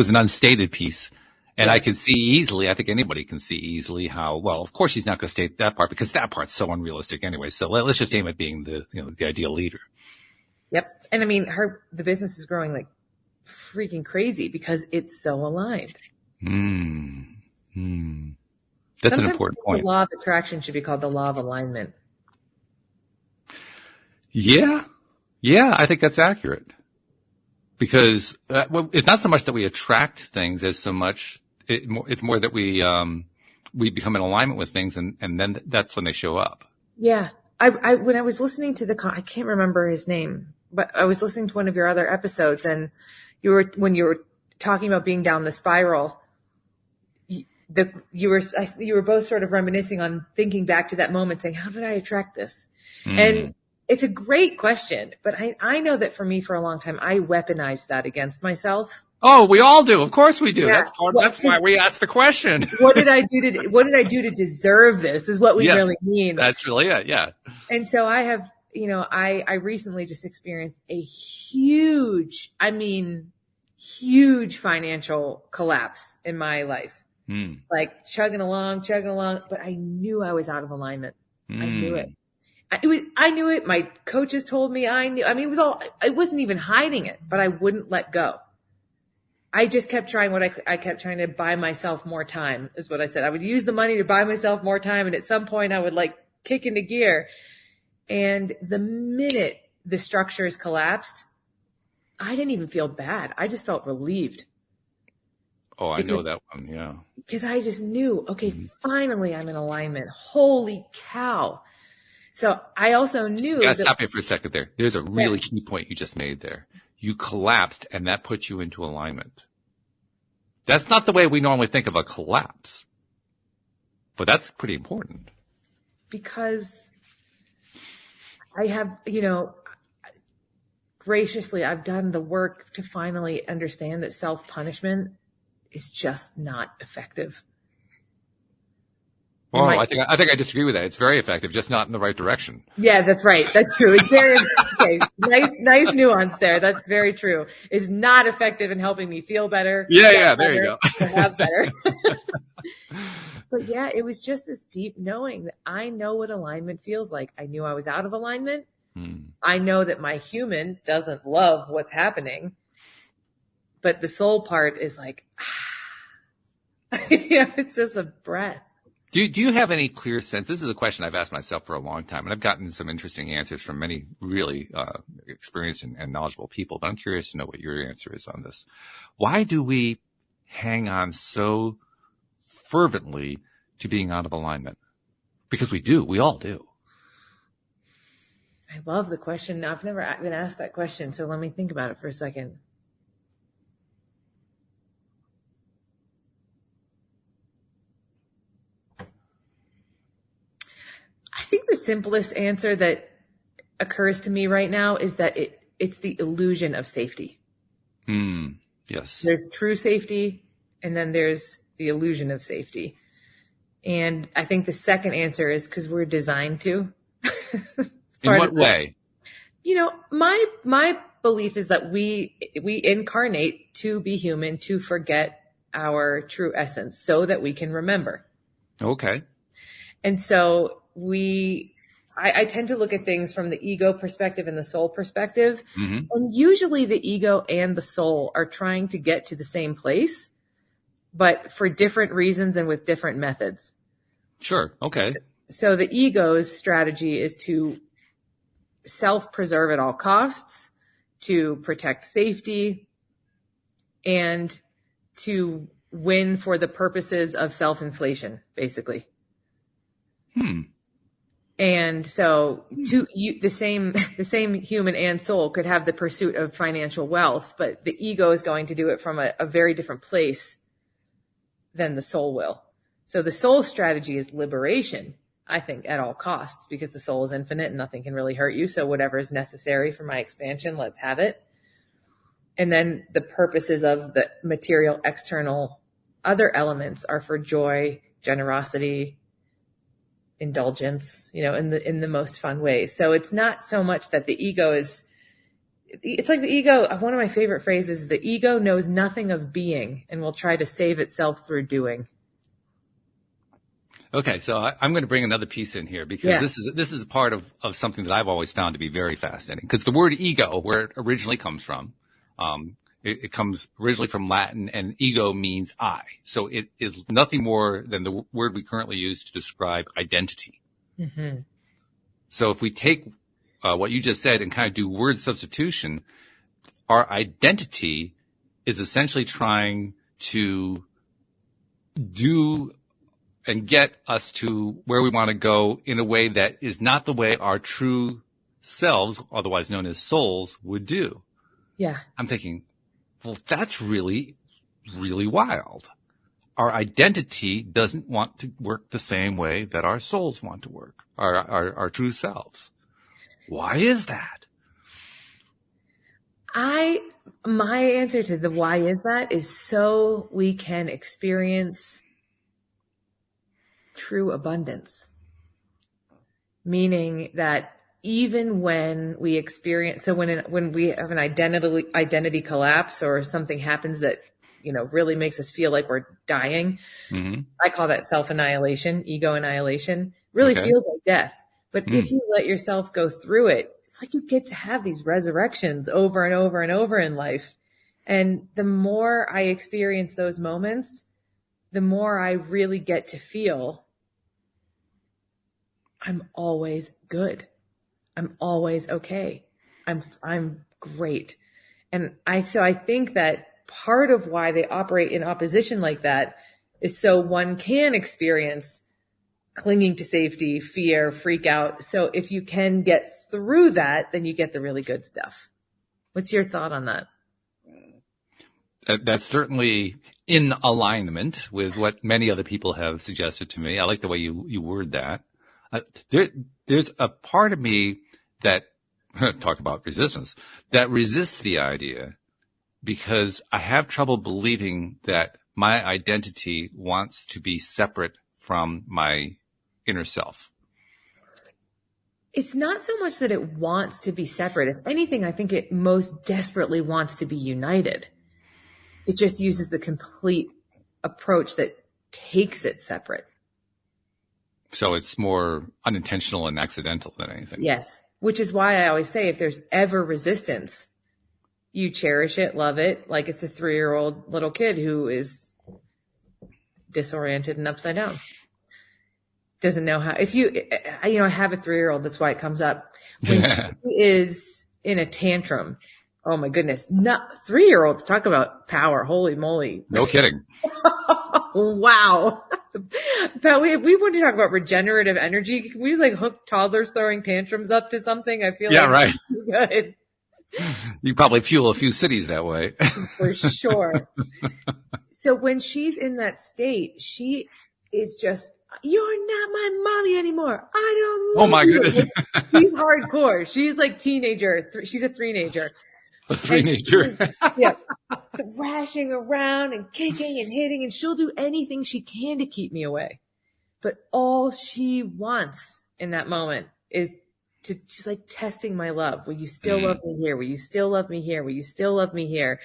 an unstated piece, and yes. I can see easily. I think anybody can see easily how. Well, of course, she's not going to state that part because that part's so unrealistic anyway. So let's just aim at being the ideal leader. Yep, and I mean, the business is growing like freaking crazy because it's so aligned. That's an important point. The law of attraction should be called the law of alignment. Yeah, I think that's accurate. Because it's not so much that we attract things as so much it's more that we become in alignment with things, and then that's when they show up. Yeah, I when I was listening to I can't remember his name, but I was listening to one of your other episodes, and when you were talking about being down the spiral. You were both sort of reminiscing on thinking back to that moment, saying, how did I attract this? And it's a great question, but I know that for me, for a long time, I weaponized that against myself. Oh, we all do. Of course we do. Yeah. That's why we ask the question. What did I do to deserve this is what we really mean. That's really it. Yeah. And so I have, I recently just experienced a huge financial collapse in my life. Like chugging along, but I knew I was out of alignment. I knew it. I knew it. My coaches told me I knew. I mean, I wasn't even hiding it, but I wouldn't let go. I just kept trying I kept trying to buy myself more time is what I said. I would use the money to buy myself more time. And at some point I would like kick into gear. And the minute the structures collapsed, I didn't even feel bad. I just felt relieved. Oh, I know that one. Yeah. Because I just knew, okay, finally I'm in alignment. Holy cow. So I also knew. Yeah, stop it for a second there. There's a really key point you just made there. You collapsed and that puts you into alignment. That's not the way we normally think of a collapse. But that's pretty important. Because I have, graciously, I've done the work to finally understand that self-punishment is just not effective. Well, I think I disagree with that. It's very effective, just not in the right direction. Yeah, that's right. That's true. It's very okay. Nice nuance there. That's very true. It's not effective in helping me feel better. Yeah. There you go. Have better. But yeah, it was just this deep knowing that I know what alignment feels like. I knew I was out of alignment. I know that my human doesn't love what's happening. But the soul part is like, it's just a breath. Do you have any clear sense? This is a question I've asked myself for a long time, and I've gotten some interesting answers from many really experienced and knowledgeable people, but I'm curious to know what your answer is on this. Why do we hang on so fervently to being out of alignment? Because we do. We all do. I love the question. I've never been asked that question, so let me think about it for a second. I think the simplest answer that occurs to me right now is that it's the illusion of safety. Yes. There's true safety, and then there's the illusion of safety. And I think the second answer is because we're designed to. In what way? You know, my belief is that we incarnate to be human, to forget our true essence so that we can remember. Okay. And so I tend to look at things from the ego perspective and the soul perspective. Mm-hmm. And usually the ego and the soul are trying to get to the same place, but for different reasons and with different methods. Sure. Okay. So the ego's strategy is to self-preserve at all costs, to protect safety, and to win for the purposes of self-inflation, basically. And so the same human and soul could have the pursuit of financial wealth, but the ego is going to do it from a very different place than the soul will. So the soul strategy is liberation, I think, at all costs, because the soul is infinite and nothing can really hurt you. So whatever is necessary for my expansion, let's have it. And then the purposes of the material external other elements are for joy, generosity, indulgence, you know, in the most fun ways. So it's not so much that the ego it's like the ego, one of my favorite phrases, the ego knows nothing of being and will try to save itself through doing. Okay, so I'm going to bring another piece in here because this is a part of something that I've always found to be very fascinating. Because the word ego, where it originally comes from, it comes originally from Latin, and ego means I. So it is nothing more than the word we currently use to describe identity. Mm-hmm. So if we take what you just said and kind of do word substitution, our identity is essentially trying to do and get us to where we want to go in a way that is not the way our true selves, otherwise known as souls, would do. Yeah. I'm thinking, well, that's really, really wild. Our identity doesn't want to work the same way that our souls want to work, our true selves. Why is that? My answer to the why is that is so we can experience true abundance. Meaning that even when we experience, so when we have an identity collapse or something happens that, you know, really makes us feel like we're dying, Mm-hmm. I call that self-annihilation, ego annihilation, really feels like death. But if you let yourself go through it, it's like you get to have these resurrections over and over and over in life. And the more I experience those moments, the more I really get to feel I'm always good. I'm always okay. I'm great. And I think that part of why they operate in opposition like that is so one can experience clinging to safety, fear, freak out. So if you can get through that, then you get the really good stuff. What's your thought on that? That's certainly in alignment with what many other people have suggested to me. I like the way you word that. There's a part of me that, talk about resistance, that resists the idea because I have trouble believing that my identity wants to be separate from my inner self. It's not so much that it wants to be separate. If anything, I think it most desperately wants to be united. It just uses the complete approach that takes it separate. So it's more unintentional and accidental than anything. Yes. Which is why I always say if there's ever resistance, you cherish it, love it, like it's a 3-year-old little kid who is disoriented and upside down. Doesn't know how, I have a 3-year-old, that's why it comes up. When she is in a tantrum, oh my goodness, 3-year-olds talk about power, holy moly. No kidding. Wow. But we want to talk about regenerative energy. Can we just like hook toddlers throwing tantrums up to something? I feel right. Good. You probably fuel a few cities that way. For sure. So when she's in that state, she is just, you're not my mommy anymore. I don't love Oh my you. goodness. She's hardcore. She's like teenager. She's a three-nager. A three-nager. Yeah. Thrashing around and kicking and hitting, and she'll do anything she can to keep me away. But all she wants in that moment is she's like testing my love. Will you still love me here? Will you still love me here? Will you still love me here?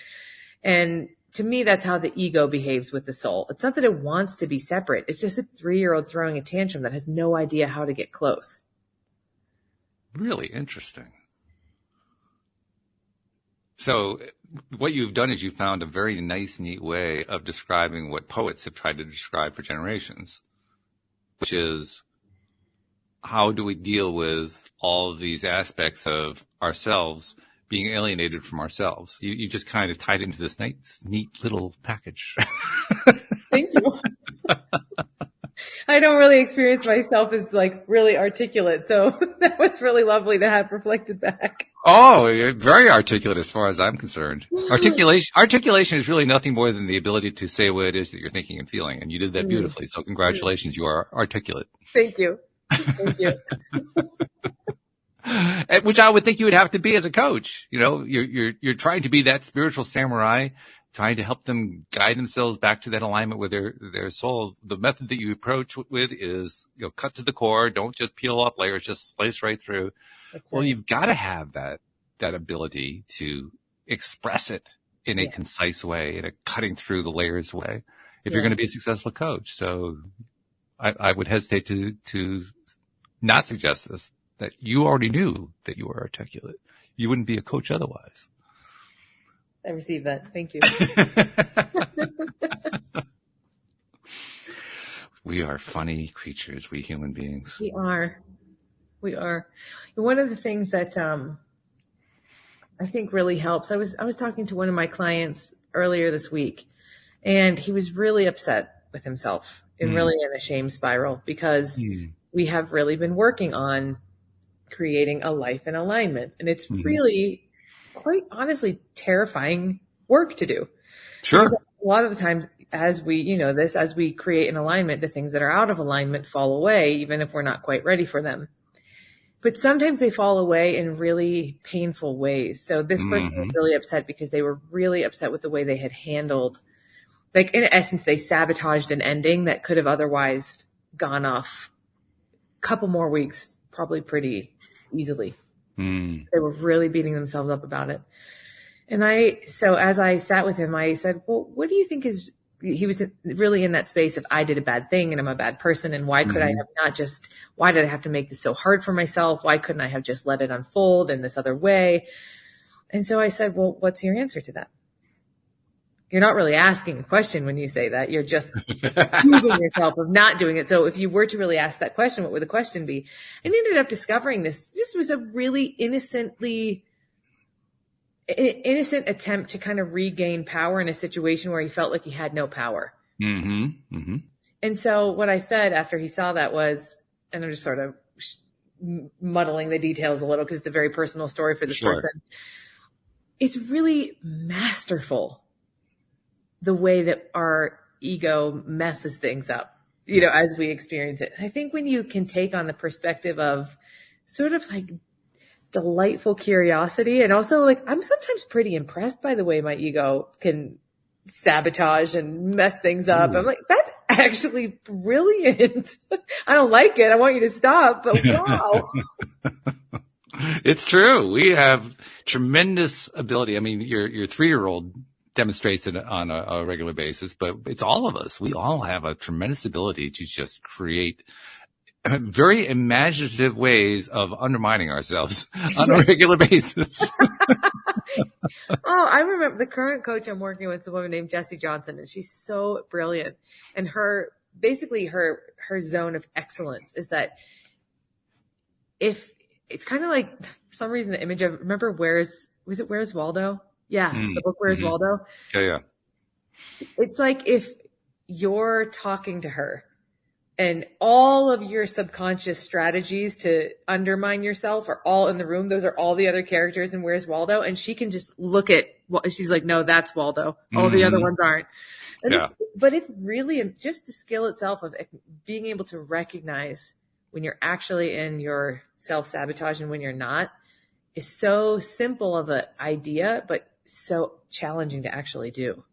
And to me, that's how the ego behaves with the soul. It's not that it wants to be separate. It's just a 3-year-old throwing a tantrum that has no idea how to get close. Really interesting. So what you've done is you found a very nice, neat way of describing what poets have tried to describe for generations, which is how do we deal with all of these aspects of ourselves being alienated from ourselves? You just kind of tied into this nice, neat little package. Thank you. I don't really experience myself as like really articulate, so that was really lovely to have reflected back. Oh, you're very articulate as far as I'm concerned. Articulation is really nothing more than the ability to say what it is that you're thinking and feeling, and you did that beautifully. So congratulations, you are articulate. Thank you. Thank you. Which I would think you would have to be as a coach. You know, you're trying to be that spiritual samurai, trying to help them guide themselves back to that alignment with their soul. The method that you approach with is, cut to the core. Don't just peel off layers, just slice right through. That's right. Well, you've got to have that ability to express it in a concise way, in a cutting through the layers way, if you're going to be a successful coach. So I would hesitate to not suggest this, that you already knew that you were articulate. You wouldn't be a coach otherwise. I received that. Thank you. We are funny creatures, we human beings. We are. One of the things that I think really helps, I was talking to one of my clients earlier this week, and he was really upset with himself and really in a shame spiral because we have really been working on creating a life in alignment. And it's really, quite honestly, terrifying work to do. Sure. Because a lot of the times as we create an alignment, the things that are out of alignment fall away, even if we're not quite ready for them. But sometimes they fall away in really painful ways. So this person was really upset because they were really upset with the way they had handled, like in essence, they sabotaged an ending that could have otherwise gone off a couple more weeks, probably pretty easily. They were really beating themselves up about it. And so as I sat with him, I said, well, what do you think he was really in that space of I did a bad thing and I'm a bad person. And why could I have why did I have to make this so hard for myself? Why couldn't I have just let it unfold in this other way? And so I said, well, what's your answer to that? You're not really asking a question when you say that. You're just accusing yourself of not doing it. So if you were to really ask that question, what would the question be? And I ended up discovering this was a really innocent attempt to kind of regain power in a situation where he felt like he had no power. And so what I said after he saw that was, and I'm just sort of muddling the details a little because it's a very personal story for this person. It's really masterful the way that our ego messes things up, as we experience it. And I think when you can take on the perspective of sort of like delightful curiosity, and also like I'm sometimes pretty impressed by the way my ego can sabotage and mess things up. I'm like, that's actually brilliant. I don't like it. I want you to stop, but wow. It's true. We have tremendous ability. I mean, your 3-year-old demonstrates it on a regular basis, but it's all of us. We all have a tremendous ability to just create very imaginative ways of undermining ourselves on a regular basis. I remember the current coach I'm working with is a woman named Jessie Johnson, and she's so brilliant. And her zone of excellence is that if it's kind of like, for some reason, the image of, remember Where's Waldo? Yeah. The book Where's Waldo? Yeah. It's like if you're talking to her and all of your subconscious strategies to undermine yourself are all in the room. Those are all the other characters in Where's Waldo? And she can just look at, she's like, no, that's Waldo. All the other ones aren't. And but it's really just the skill itself of being able to recognize when you're actually in your self-sabotage and when you're not is so simple of an idea, but so challenging to actually do.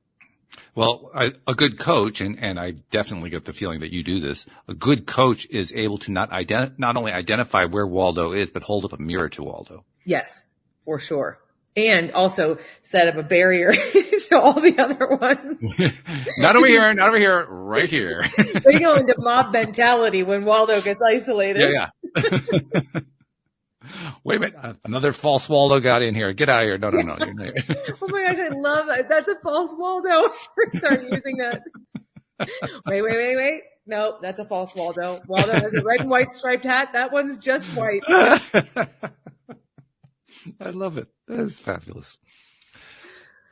Well, a good coach, and I definitely get the feeling that you do this, a good coach is able to not only identify where Waldo is, but hold up a mirror to Waldo. Yes, for sure. And also set up a barrier to all the other ones. Not over here, right here. They go into mob mentality when Waldo gets isolated. Yeah. Wait a minute. Another false Waldo got in here. Get out of here. No. Oh my gosh, I love that. That's a false Waldo. We're starting using that. Wait. No, that's a false Waldo. Waldo has a red and white striped hat. That one's just white. I love it. That is fabulous.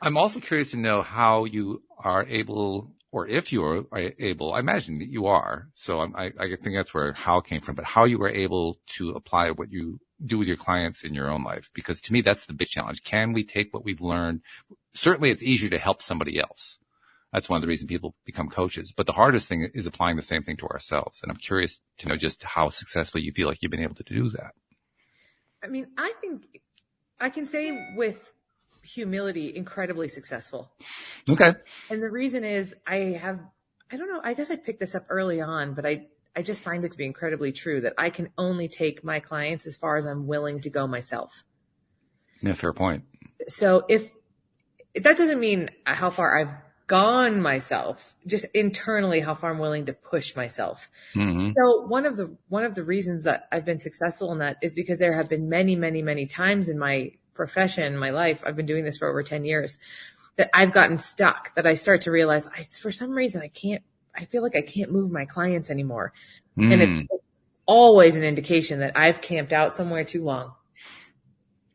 I'm also curious to know how you are able, or if you are able, I imagine that you are. So I think that's where how came from, but how you were able to apply what you do with your clients in your own life. Because to me, that's the big challenge. Can we take what we've learned? Certainly it's easier to help somebody else. That's one of the reasons people become coaches. But the hardest thing is applying the same thing to ourselves. And I'm curious to know just how successfully you feel like you've been able to do that. I mean, I think I can say with humility, incredibly successful. Okay. And the reason is I don't know, I guess I picked this up early on, but I just find it to be incredibly true that I can only take my clients as far as I'm willing to go myself. Yeah, fair point. So if that doesn't mean how far I've gone myself, just internally how far I'm willing to push myself. Mm-hmm. So one of the reasons that I've been successful in that is because there have been many, many, many times in my profession, my life, I've been doing this for over 10 years, that I've gotten stuck, that I start to realize for some reason I feel like I can't move my clients anymore. And it's always an indication that I've camped out somewhere too long.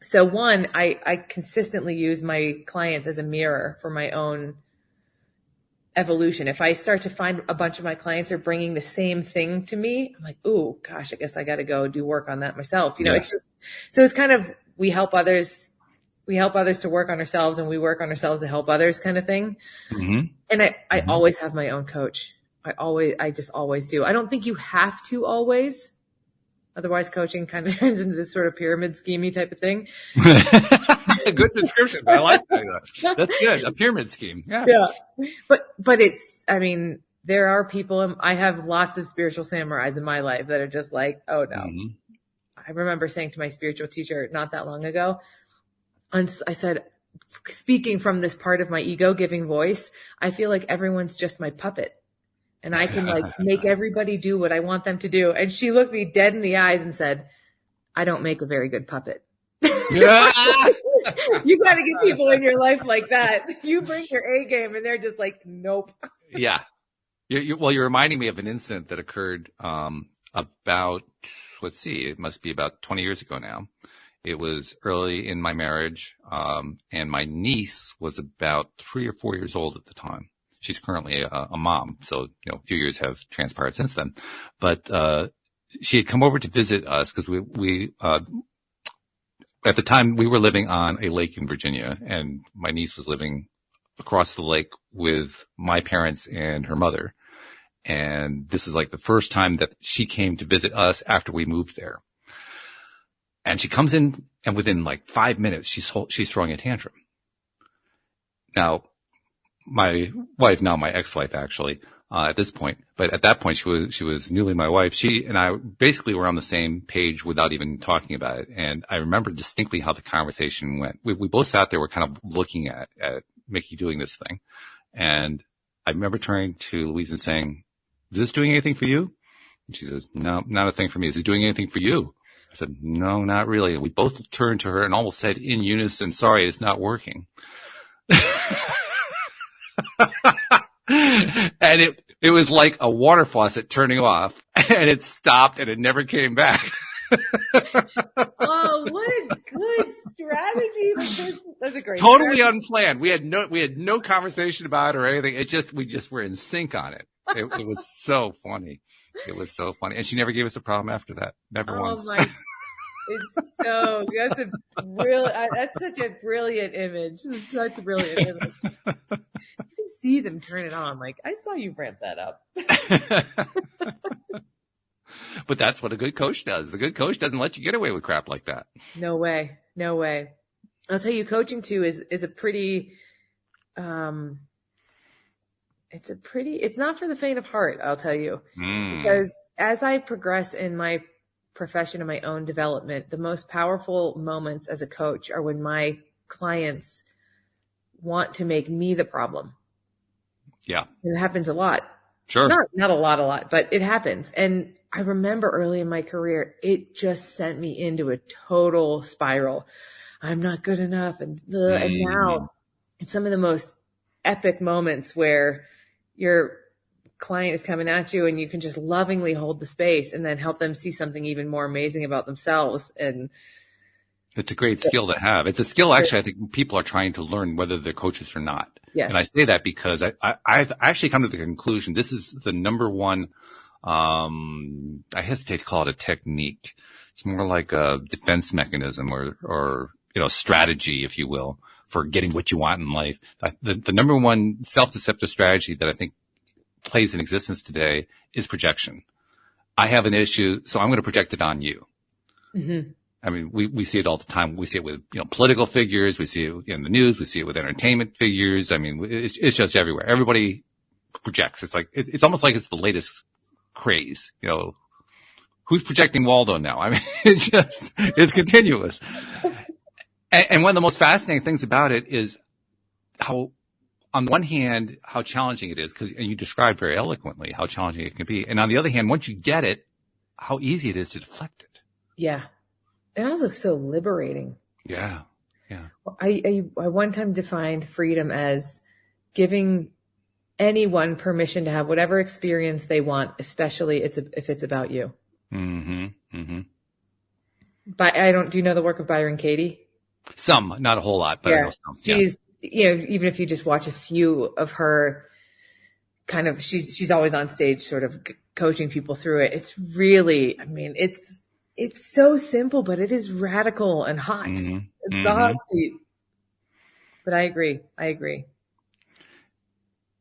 So one, I consistently use my clients as a mirror for my own evolution. If I start to find a bunch of my clients are bringing the same thing to me, I'm like, ooh, gosh, I guess I got to go do work on that myself. It's just, so it's kind of, we help others to work on ourselves and we work on ourselves to help others kind of thing. Mm-hmm. And I always have my own coach. I just always do. I don't think you have to always. Otherwise coaching kind of turns into this sort of pyramid schemey type of thing. Good description. I like that. That's good. A pyramid scheme. Yeah. But it's, I mean, there are people, I have lots of spiritual samurais in my life that are just like, oh no. Mm-hmm. I remember saying to my spiritual teacher not that long ago, and I said, speaking from this part of my ego, giving voice, I feel like everyone's just my puppet. And I can make everybody do what I want them to do. And she looked me dead in the eyes and said, I don't make a very good puppet. You got to get people in your life like that. You bring your A game and they're just like, nope. Yeah. You're reminding me of an incident that occurred about, it must be about 20 years ago now. It was early in my marriage, and my niece was about 3 or 4 years old at the time. She's currently a mom, so a few years have transpired since then. But she had come over to visit us because we at the time we were living on a lake in Virginia, and my niece was living across the lake with my parents and her mother. And this is like the first time that she came to visit us after we moved there. And she comes in, and within like 5 minutes, she's throwing a tantrum. Now, my wife, now my ex-wife actually, at this point, but at that point she was newly my wife. She and I basically were on the same page without even talking about it. And I remember distinctly how the conversation went. We both sat there, were kind of looking at Mickey doing this thing. And I remember turning to Louise and saying, is this doing anything for you? And she says, no, not a thing for me. Is it doing anything for you? I said, no, not really. And we both turned to her and almost said in unison, sorry, it's not working. And it was like a water faucet turning off, and it stopped and it never came back. Oh, what a good strategy. That's a great totally strategy. Unplanned. We had no conversation about it or anything. We just were in sync on it. It was so funny. It was so funny. And she never gave us a problem after that. Never Oh once. my, that's such a brilliant image. It's such a brilliant image. You can see them turn it on. Like, I saw you ramp that up. But that's what a good coach does. The good coach doesn't let you get away with crap like that. No way. No way. I'll tell you, coaching too is a pretty, it's not for the faint of heart, I'll tell you. Because as I progress in my profession and my own development, the most powerful moments as a coach are when my clients want to make me the problem. Yeah. And it happens a lot. Sure. Not a lot, but it happens. And I remember early in my career, it just sent me into a total spiral. I'm not good enough. And now it's some of the most epic moments where your client is coming at you and you can just lovingly hold the space and then help them see something even more amazing about themselves. And it's a great skill to have. It's a skill, actually, I think people are trying to learn whether they're coaches or not. Yes. And I say that because I've actually come to the conclusion this is the number one, I hesitate to call it a technique. It's more like a defense mechanism or strategy, if you will, for getting what you want in life. The number one self-deceptive strategy that I think plays in existence today is projection. I have an issue, so I'm going to project it on you. Mm-hmm. I mean, we see it all the time. We see it with, political figures. We see it in the news. We see it with entertainment figures. I mean, it's just everywhere. Everybody projects. It's like, it's almost like it's the latest craze. Who's projecting Waldo now? I mean, it's continuous. And one of the most fascinating things about it is how, on one hand, how challenging it is, and you described very eloquently how challenging it can be. And on the other hand, once you get it, how easy it is to deflect it. Yeah. And also so liberating. Yeah. Yeah. I one time defined freedom as giving anyone permission to have whatever experience they want, especially if it's about you. Mm-hmm. Mm-hmm. But do you know the work of Byron Katie? Some, not a whole lot, but I know some. She's, even if you just watch a few of her kind of, she's always on stage sort of coaching people through it. It's really, it's so simple, but it is radical and hot. Mm-hmm. It's the hot seat. But I agree.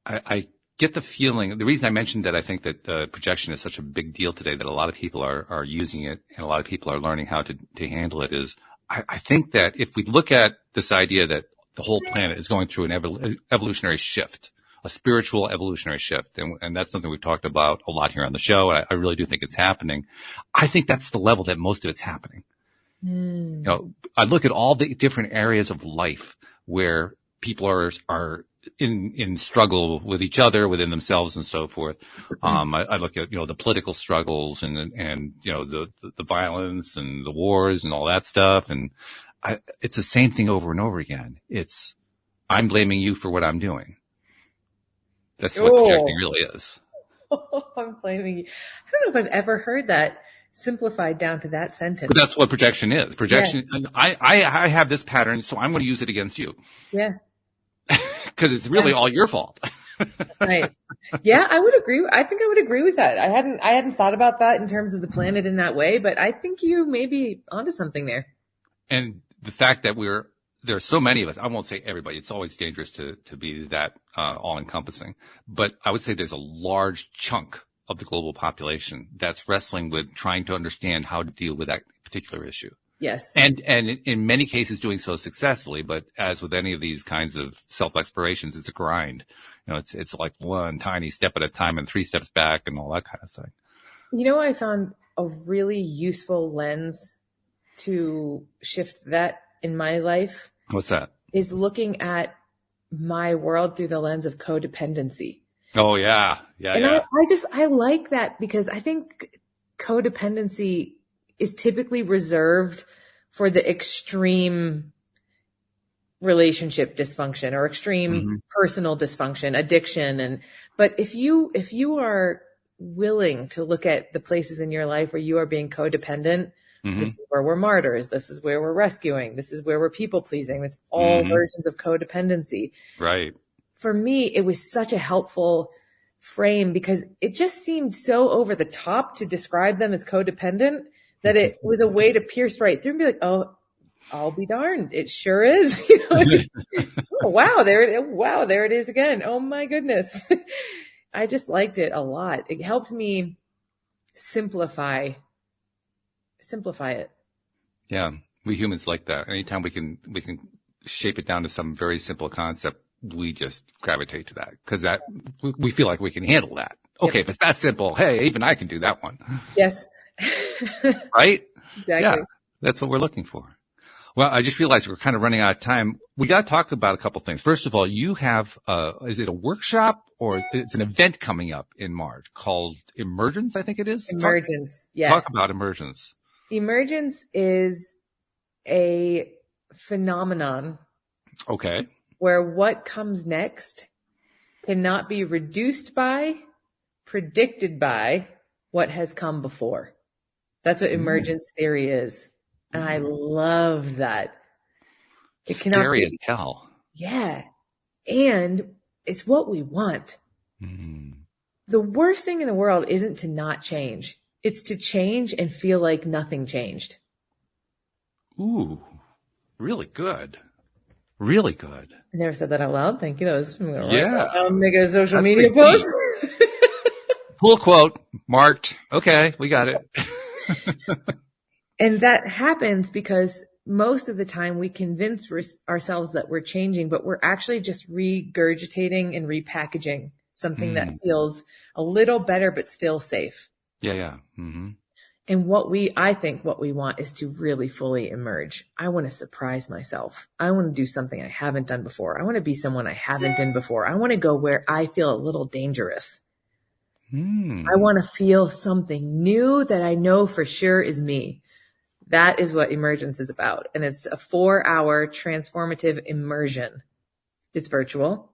I get the feeling, the reason I mentioned that I think that projection is such a big deal today, that a lot of people are using it and a lot of people are learning how to handle it, is I think that if we look at this idea that the whole planet is going through an evolutionary shift, a spiritual evolutionary shift, and that's something we've talked about a lot here on the show. I really do think it's happening. I think that's the level that most of it's happening. I look at all the different areas of life where people are in struggle with each other, within themselves, and so forth. I look at the political struggles and the violence and the wars and all that stuff, and it's the same thing over and over again. It's I'm blaming you for what I'm doing. That's what projecting really is. I'm blaming you. I don't know if I've ever heard that simplified down to that sentence. But that's what projection is. Projection. Yes. I have this pattern, so I'm going to use it against you. Yeah. Because it's really all your fault. Right. Yeah, I would agree. I think I would agree with that. I hadn't thought about that in terms of the planet in that way, but I think you may be onto something there. And the fact that there are so many of us, I won't say everybody, it's always dangerous to be that all encompassing, but I would say there's a large chunk of the global population that's wrestling with trying to understand how to deal with that particular issue. Yes. And in many cases doing so successfully, but as with any of these kinds of self-explorations, it's a grind. It's like one tiny step at a time and 3 steps back and all that kind of thing. I found a really useful lens to shift that in my life. What's that? Is looking at my world through the lens of codependency. Oh, yeah. Yeah. And I like that because I think codependency is typically reserved for the extreme relationship dysfunction or extreme personal dysfunction, addiction. But if you are willing to look at the places in your life where you are being codependent, this is where we're martyrs. This is where we're rescuing. This is where we're people pleasing. It's all versions of codependency. Right. For me, it was such a helpful frame because it just seemed so over the top to describe them as codependent that it was a way to pierce right through and be like, oh, I'll be darned. It sure is. Oh, wow. There it is again. Oh my goodness. I just liked it a lot. It helped me simplify it. Yeah. We humans like that. Anytime we can shape it down to some very simple concept, we just gravitate to that because we feel like we can handle that. Okay. Yep. If it's that simple, hey, even I can do that one. Yes. Right? Exactly. Yeah. That's what we're looking for. Well, I just realized we're kind of running out of time. We got to talk about a couple things. First of all, you have, is it a workshop or it's an event coming up in March called Emergence, I think it is? Emergence, yes. Talk about Emergence. Emergence is a phenomenon. Okay. Where what comes next cannot be reduced by, predicted by what has come before. That's what emergence theory is. And I love that. It cannot scary as hell. Yeah. And it's what we want. The worst thing in the world isn't to not change. It's to change and feel like nothing changed. Ooh, really good. Really good. I never said that out loud. Thank you. That was I'll make a social media post. Full quote, marked. Okay, we got it. And that happens because most of the time we convince ourselves that we're changing, but we're actually just regurgitating and repackaging something that feels a little better, but still safe. Yeah. Mm-hmm. And I think what we want is to really fully emerge. I want to surprise myself. I want to do something I haven't done before. I want to be someone I haven't been before. I want to go where I feel a little dangerous. I want to feel something new that I know for sure is me. That is what Emergence is about. And it's a 4-hour transformative immersion. It's virtual.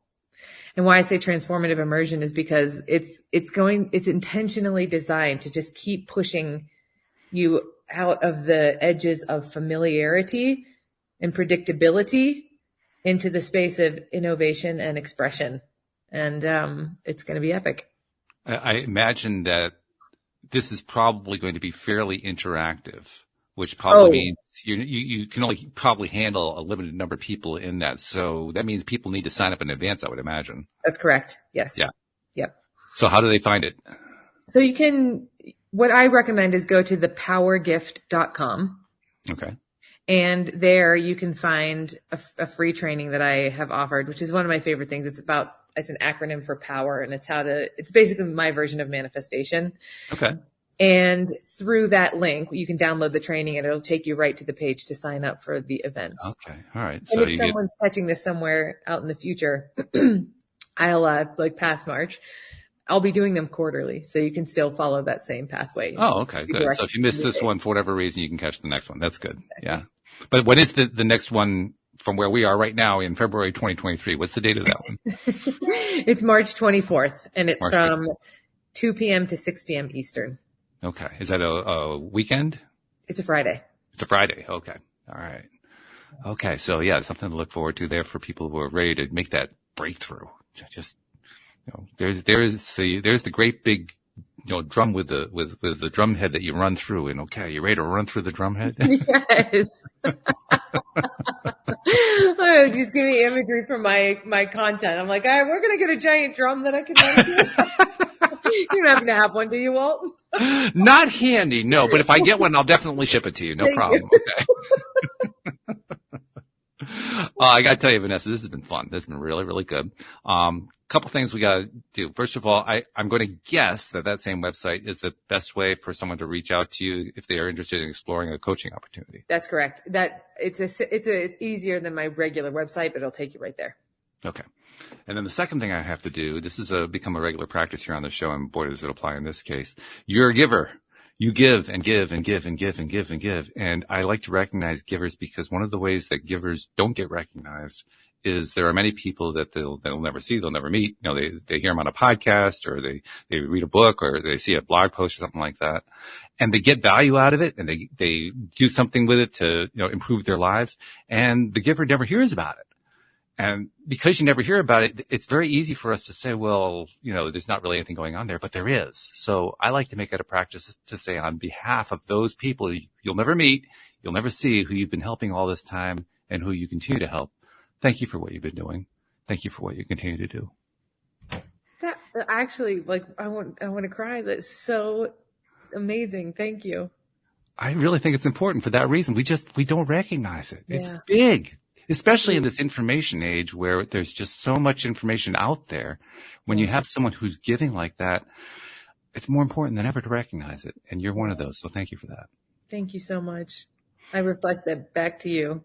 And why I say transformative immersion is because it's intentionally designed to just keep pushing you out of the edges of familiarity and predictability into the space of innovation and expression. And it's going to be epic. I imagine that this is probably going to be fairly interactive, which probably means you can only probably handle a limited number of people in that. So that means people need to sign up in advance, I would imagine. That's correct. Yes. Yeah. Yep. So how do they find it? So what I recommend is go to thepowergift.com. Okay. And there you can find a free training that I have offered, which is one of my favorite things. It's an acronym for power, and it's basically my version of manifestation. Okay. And through that link, you can download the training and it'll take you right to the page to sign up for the event. Okay. All right. And if someone's catching this somewhere out in the future, I'll past March, I'll be doing them quarterly. So you can still follow that same pathway. Oh, okay. Good. So if you miss this one for whatever reason, you can catch the next one. That's good. Exactly. Yeah. But when is the next one from where we are right now in February 2023? What's the date of that one? It's March 24th, and it's from 2 p.m. to 6 p.m. Eastern. Okay. Is that a weekend? It's a Friday. It's a Friday. Okay. All right. Okay. So yeah, something to look forward to there for people who are ready to make that breakthrough. Just, there's the great big, drum with the drum head that you run through, and okay, you ready to run through the drum head? Yes. Oh, just give me imagery from my content. I'm like, all right, we're going to get a giant drum that I can run through. You don't happen to have one, do you, Walt? Not handy, no, but if I get one, I'll definitely ship it to you. No problem. Okay. I got to tell you, Vanessa, this has been fun. This has been really, really good. Couple things we got to do. First of all, I'm going to guess that same website is the best way for someone to reach out to you if they are interested in exploring a coaching opportunity. That's correct. It's easier than my regular website, but it'll take you right there. Okay. And then the second thing I have to do, this is become a regular practice here on the show, and boy, does it apply in this case. You're a giver. You give and give and give and give and give and give. And I like to recognize givers because one of the ways that givers don't get recognized is there are many people that they'll never see, they'll never meet. They hear them on a podcast, or they read a book, or they see a blog post or something like that. And they get value out of it, and they do something with it to, improve their lives. And the giver never hears about it. And because you never hear about it, it's very easy for us to say, well, there's not really anything going on there, but there is. So I like to make it a practice to say on behalf of those people you'll never meet, you'll never see, who you've been helping all this time and who you continue to help. Thank you for what you've been doing. Thank you for what you continue to do. That actually, I want to cry. That's so amazing. Thank you. I really think it's important for that reason. We don't recognize it. Yeah. It's big, especially in this information age where there's just so much information out there. When you have someone who's giving like that, it's more important than ever to recognize it. And you're one of those. So thank you for that. Thank you so much. I reflect that back to you.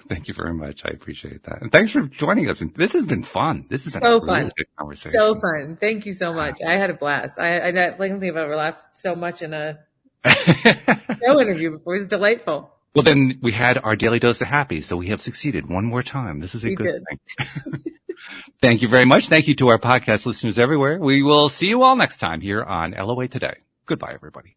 Thank you very much. I appreciate that. And thanks for joining us. And this has been fun. This has been so a really fun. good conversation. So fun. Thank you so much. I had a blast. I don't think I've ever laughed so much in a show interview before. It was delightful. Well, then we had our daily dose of happy. So we have succeeded one more time. This is a good thing. Thank you very much. Thank you to our podcast listeners everywhere. We will see you all next time here on LOA Today. Goodbye, everybody.